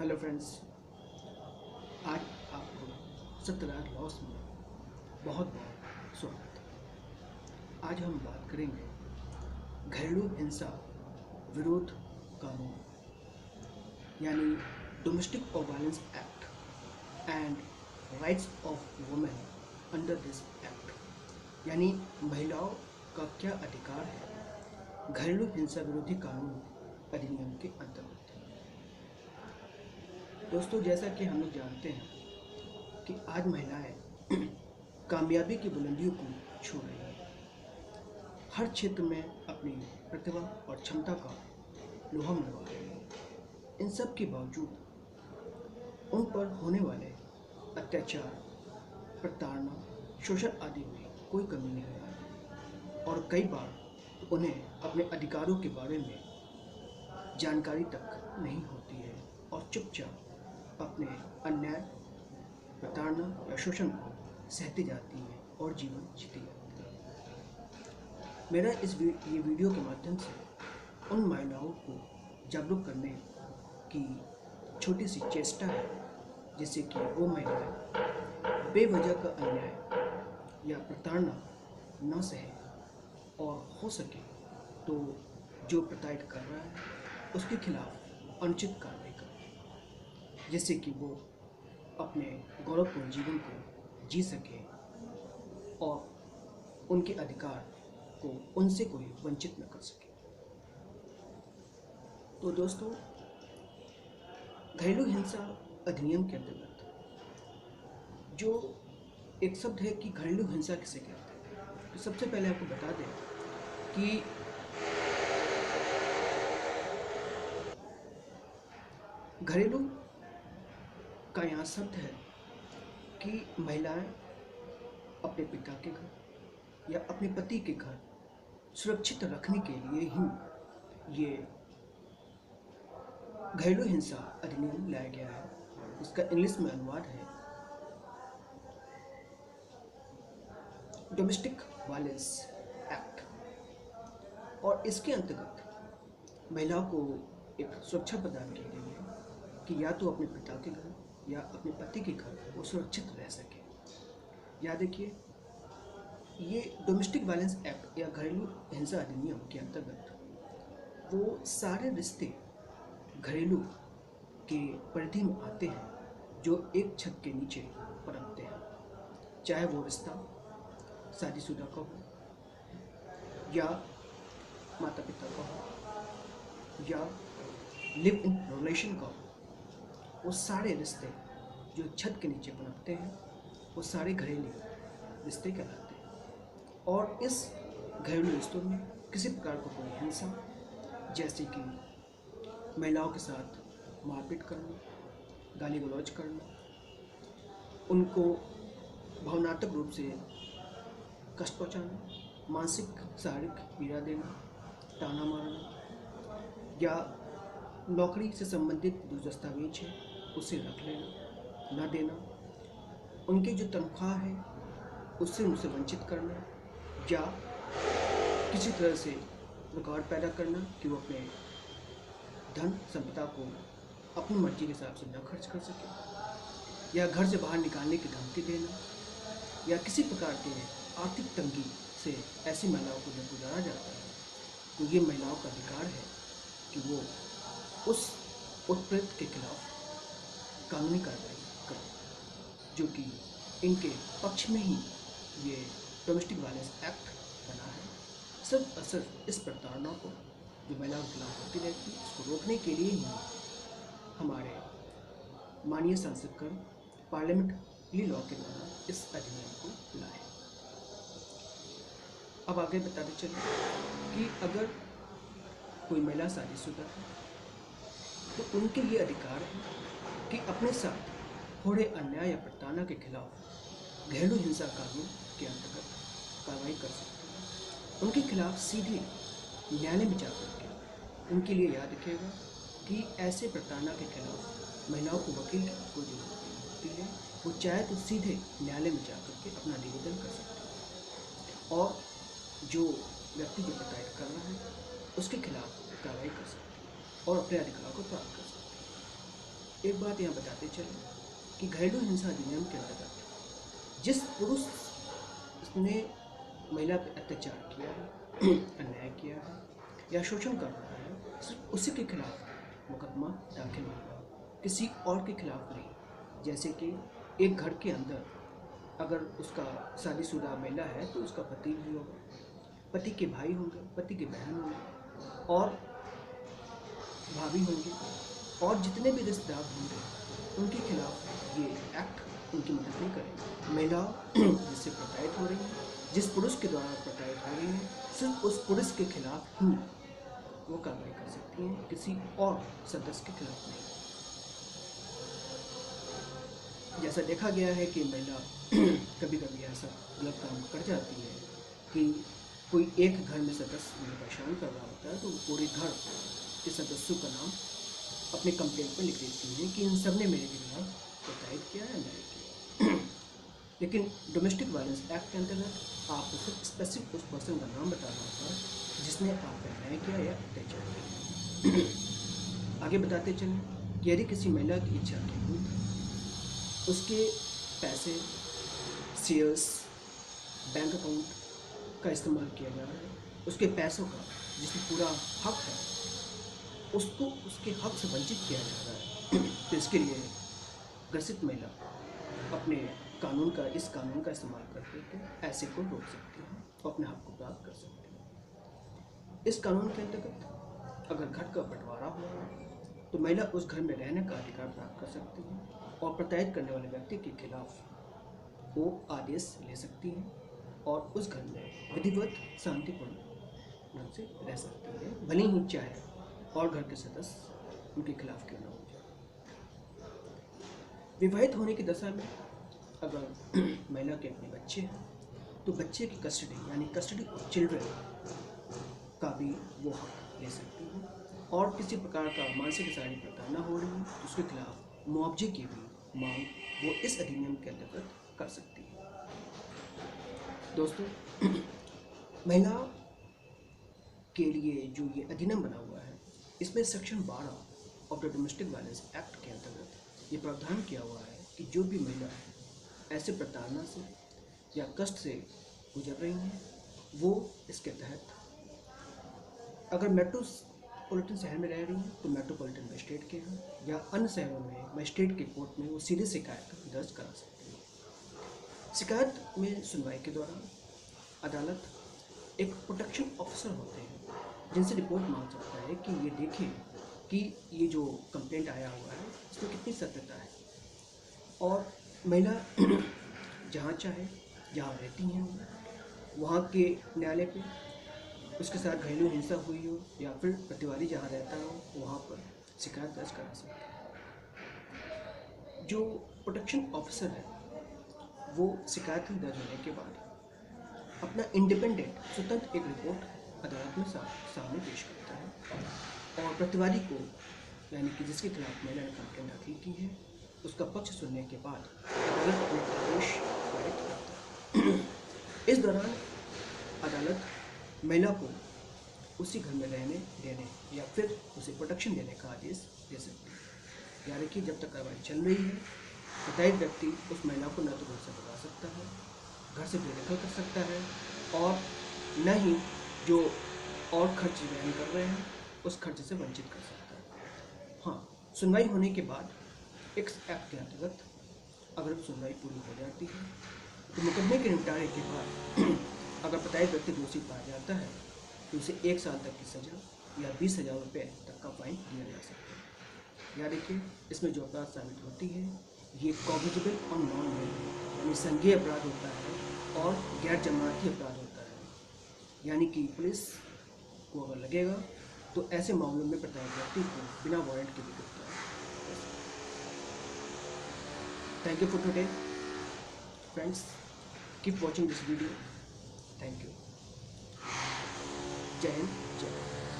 Hello friends, आज आपको Satyaraj loss में बहुत बहुत स्वागत है। आज हम बात करेंगे घरेलू हिंसा विरोध कानून यानी domestic violence act and rights of women under this act, यानी महिलाओं का क्या अधिकार है घरेलू हिंसा विरोधी कानून अधिनियम के अंतर्गत। दोस्तों, जैसा कि हम लोग जानते हैं कि आज महिलाएं कामयाबी की बुलंदियों को छू रही हैं, हर क्षेत्र में अपनी प्रतिभा और क्षमता का लोहा मनवा रही हैं। इन सब के बावजूद उन पर होने वाले अत्याचार, प्रताड़ना, शोषण आदि में कोई कमी नहीं आई और कई बार उन्हें अपने अधिकारों के बारे में जानकारी तक नहीं होती है और चुपचाप अपने अन्याय, प्रताड़ना या शोषण को सहती जाती हैं और जीवन जीती जाती हैं। मेरा ये वीडियो के माध्यम से उन महिलाओं को जागरूक करने की छोटी सी चेष्टा है, जिससे कि वो महिलाएं बेवजह का अन्याय या प्रताड़ना न सहे और हो सके तो जो प्रताड़ित कर रहा है उसके खिलाफ अनुचित कार्रवाई करें, जिससे कि वो अपने गौरवपूर्ण जीवन को जी सके और उनके अधिकार को उनसे कोई वंचित न कर सके। तो दोस्तों, घरेलू हिंसा अधिनियम के अंतर्गत जो एक शब्द है कि घरेलू हिंसा किसे कहते हैं, तो सबसे पहले आपको बता दें कि घरेलू का यहाँ शब्द है कि महिलाएं अपने पिता के घर या अपने पति के घर सुरक्षित रखने के लिए ही ये घरेलू हिंसा अधिनियम लाया गया है। इसका इंग्लिश में अनुवाद है डोमेस्टिक वायलेंस एक्ट, और इसके अंतर्गत महिलाओं को एक सुरक्षा प्रदान की गई है कि या तो अपने पिता के घर या अपने पति के घर वो सुरक्षित रह सके। याद रखिए, ये डोमेस्टिक वायलेंस एक्ट या घरेलू हिंसा अधिनियम के अंतर्गत वो सारे रिश्ते घरेलू के परिधि में आते हैं जो एक छत के नीचे पनपते हैं, चाहे वो रिश्ता शादीशुदा का हो या माता पिता का हो या लिव इन रिलेशन का हो। वो सारे रिश्ते जो छत के नीचे पनपते हैं वो सारे घरेलू रिश्ते कहलाते हैं। और इस घरेलू रिश्तों में किसी प्रकार का कोई हिंसा, जैसे कि महिलाओं के साथ मारपीट करना, गाली गलौज करना, उनको भावनात्मक रूप से कष्ट पहुंचाना, मानसिक शारीरिक पीड़ा देना, ताना मारना या नौकरी से संबंधित जो दस्तावेज है उसे रख लेना, न देना, उनकी जो तनख्वाह है उससे उनसे वंचित करना या किसी तरह से रुकावट पैदा करना कि वो अपने धन संपदा को अपनी मर्जी के हिसाब से न खर्च कर सके, या घर से बाहर निकालने की धमकी देना, या किसी प्रकार के आर्थिक तंगी से ऐसी महिलाओं को जब गुजारा जाता है तो ये महिलाओं का अधिकार है कि वो उस उत्प्रेत के खिलाफ कानूनी कार्रवाई करें, जो कि इनके पक्ष में ही ये डोमेस्टिक वायलेंस एक्ट बना है। सिर्फ और सिर्फ इस प्रताड़ना को जो महिलाओं के खिलाफ होती रहती है उसको रोकने के लिए ही हमारे माननीय संसदगण पार्लियामेंट्री लॉ के द्वारा इस अधिनियम को लाए। अब आगे बताते चलिए कि अगर कोई महिला शादीशुदा है तो उनके लिए अधिकार है कि अपने साथ हो रहे अन्याय या प्रताड़ना के खिलाफ घरेलू हिंसा कानून के अंतर्गत कार्रवाई कर सकते हैं। उनके खिलाफ सीधे न्यायालय में जाकर के उनके लिए याद रखिएगा कि ऐसे प्रताड़ना के खिलाफ महिलाओं को वकील की कोई जरूरत नहीं होती है। वो चाहे तो सीधे न्यायालय में जाकर के अपना निवेदन कर सकते हैं और जो व्यक्ति जो प्रताड़ित कर रहा है उसके खिलाफ कार्रवाई कर सकते हैं और अपने अधिकार को प्राप्त कर सकते हैं। एक बात यहाँ बताते चलें कि घरेलू हिंसा अधिनियम के अंतर्गत जिस पुरुष ने महिला पर अत्याचार किया है, अन्याय किया है या शोषण कर रहा है, सिर्फ उसी के खिलाफ मुकदमा दाखिल होगा, किसी और के खिलाफ नहीं। जैसे कि एक घर के अंदर अगर उसका शादीशुदा महिला है तो उसका पति भी होगा, पति के भाई होंगे, पति के बहन होंगे और भाभी होंगे और जितने भी रिश्तेदार होंगे उनके खिलाफ ये एक्ट उनकी मदद नहीं करेगा। महिला जिससे प्रताड़ित हो रही है, जिस पुरुष के द्वारा प्रताड़ित हो रही है, सिर्फ उस पुरुष के खिलाफ ही वो कार्रवाई कर सकती हैं, किसी और सदस्य के खिलाफ नहीं। जैसा देखा गया है कि महिला कभी कभी ऐसा गलत काम कर जाती है कि कोई एक घर में सदस्य उन्हें परेशान कर रहा होता है तो पूरे घर के सदस्यों का नाम अपने कंप्लेंट में लिख देती हैं कि इन सब ने मेरे खिलाफ प्रताड़ित किया है, अन्याय किया। लेकिन डोमेस्टिक वायलेंस एक्ट के अंतर्गत आपको सिर्फ स्पेसिफिक उस पर्सन का नाम बताना होता है जिसने आप पर अन्याय किया या अत्याचार किया। आगे बताते चलें कि यदि किसी महिला की इच्छा के विरुद्ध उसके पैसे, शेयर्स, बैंक अकाउंट का इस्तेमाल किया जा रहा है, उसके पैसों का जिसमें पूरा हक है उसको उसके हक से वंचित किया जा रहा है, तो इसके लिए ग्रसित महिला अपने इस कानून का इस्तेमाल करके ऐसे को रोक सकती है और अपने हक को प्राप्त कर सकती है। इस कानून के अंतर्गत अगर घर का बंटवारा हुआ है तो महिला उस घर में रहने का अधिकार प्राप्त कर सकती है और प्रताड़ित करने वाले व्यक्ति के खिलाफ वो आदेश ले सकती है और उस घर में विधिवत शांतिपूर्ण ढंग से रह सकती है, भले ही चाहे और घर के सदस्य उनके खिलाफ क्यों न हो जाए। विवाहित होने की दशा में अगर महिला के अपने बच्चे हैं तो बच्चे की कस्टडी यानी कस्टडी ऑफ चिल्ड्रन का भी वो हक ले सकती है और किसी प्रकार का मानसिक शारीरिक प्रताड़ना हो रही है तो उसके खिलाफ मुआवजे की भी मांग वो इस अधिनियम के अंतर्गत कर सकती है। दोस्तों, महिला के लिए जो ये अधिनियम बना हुआ है इसमें section 12 of the domestic violence act के अंतर्गत ये प्रावधान किया हुआ है कि जो भी महिला ऐसे प्रताड़ना से या कष्ट से गुजर रही हैं वो इसके तहत अगर मेट्रोपॉलिटन शहर में रह रही हैं तो मेट्रोपॉलिटन मजिस्ट्रेट के यहाँ या अन्य शहरों में मजिस्ट्रेट के कोर्ट में वो सीधे शिकायत दर्ज करा सकती है। शिकायत में सुनवाई के दौरान अदालत एक प्रोटेक्शन ऑफिसर होते हैं जिनसे रिपोर्ट मांग सकता है कि ये देखें कि ये जो कंप्लेंट आया हुआ है इसमें कितनी सत्यता है और महिला जहाँ चाहे जहाँ रहती हैं वहाँ के न्यायालय पे उसके साथ घरेलू हिंसा हुई हो या फिर प्रतिवादी जहाँ रहता हो वहाँ पर शिकायत दर्ज करा सकते हैं। जो प्रोटेक्शन ऑफिसर है वो शिकायत दर्ज होने के बाद अपना इंडिपेंडेंट स्वतंत्र एक रिपोर्ट अदालत में सामने पेश करता है और प्रतिवादी को यानी कि जिसके खिलाफ महिला ने कंप्लेंट दाखिल की है उसका पक्ष सुनने के बाद अदालत अपने आदेश पारित करता है। इस दौरान अदालत महिला को उसी घर में रहने देने या फिर उसे प्रोटेक्शन देने का आदेश दे सकती है। यानी कि जब तक कार्रवाई चल रही है प्रताड़ित व्यक्ति उस महिला को न तो घर से भगा सकता है, घर से बेदखल कर सकता है और न ही जो और खर्च वहन कर रहे हैं उस खर्च से वंचित कर सकता है। हाँ, सुनवाई होने के बाद एक एक्ट के अंतर्गत अगर सुनवाई पूरी हो जाती है तो मुकदमे के निपटारे के बाद अगर प्रताड़ित व्यक्ति दोषी पाया जाता है तो उसे 1 साल तक की सजा या 20,000 रुपये तक का फाइन दिया जा सकता है। यानी कि इसमें जो अपराध शामिल होती है ये कॉग्निजेबल और नॉन वेरिएबल यानी संज्ञेय अपराध होता है और गैर जमानती अपराध होता है। यानी कि पुलिस को अगर लगेगा तो ऐसे मामलों में प्रताड़ित व्यक्ति को बिना वारंट के भी गिरफ्तार कर सकता है। Thank you for today, friends. Keep watching this video. Thank you. Jai Hind.